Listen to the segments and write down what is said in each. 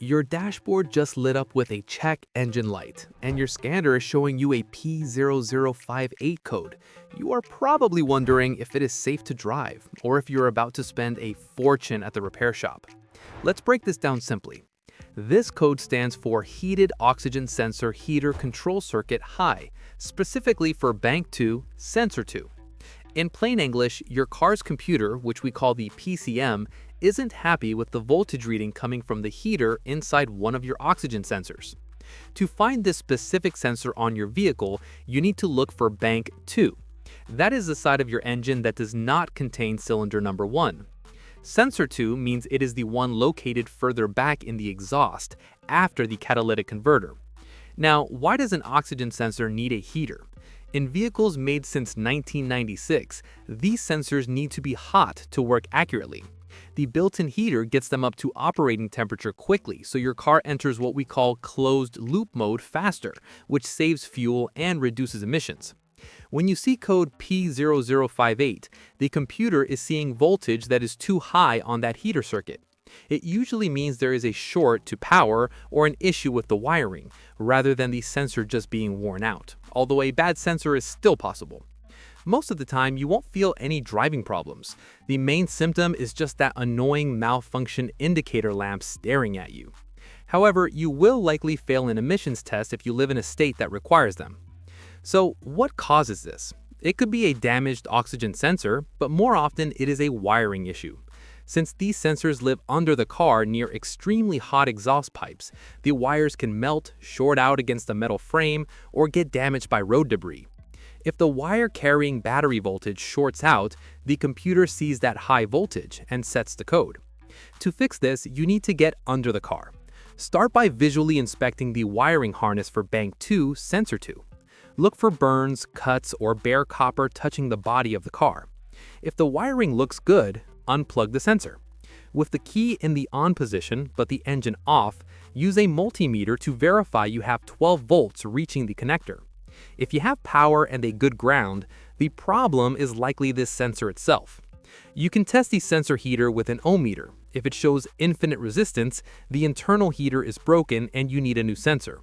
Your dashboard just lit up with a check engine light, and your scanner is showing you a P0058 code. You are probably wondering if it is safe to drive, or if you're about to spend a fortune at the repair shop. Let's break this down simply. This code stands for Heated Oxygen Sensor Heater Control Circuit High, specifically for Bank 2, Sensor 2. In plain English, your car's computer, which we call the PCM, isn't happy with the voltage reading coming from the heater inside one of your oxygen sensors. To find this specific sensor on your vehicle, you need to look for Bank 2. That is the side of your engine that does not contain cylinder number 1. Sensor 2 means it is the one located further back in the exhaust, after the catalytic converter. Now, why does an oxygen sensor need a heater? In vehicles made since 1996, these sensors need to be hot to work accurately. The built-in heater gets them up to operating temperature quickly, so your car enters what we call closed-loop mode faster, which saves fuel and reduces emissions. When you see code P0058, the computer is seeing voltage that is too high on that heater circuit. It usually means there is a short to power or an issue with the wiring, rather than the sensor just being worn out, although a bad sensor is still possible. Most of the time, you won't feel any driving problems. The main symptom is just that annoying malfunction indicator lamp staring at you. However, you will likely fail an emissions test if you live in a state that requires them. So, what causes this? It could be a damaged oxygen sensor, but more often it is a wiring issue. Since these sensors live under the car near extremely hot exhaust pipes, the wires can melt, short out against the metal frame, or get damaged by road debris. If the wire carrying battery voltage shorts out, the computer sees that high voltage and sets the code. To fix this, you need to get under the car. Start by visually inspecting the wiring harness for Bank 2, Sensor 2. Look for burns, cuts, or bare copper touching the body of the car. If the wiring looks good, unplug the sensor. With the key in the on position but the engine off, use a multimeter to verify you have 12 volts reaching the connector. If you have power and a good ground, the problem is likely this sensor itself. You can test the sensor heater with an ohm meter. If it shows infinite resistance, the internal heater is broken and you need a new sensor.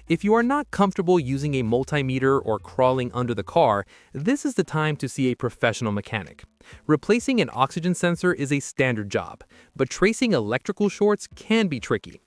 If you are not comfortable using a multimeter or crawling under the car, this is the time to see a professional mechanic. Replacing an oxygen sensor is a standard job, but tracing electrical shorts can be tricky.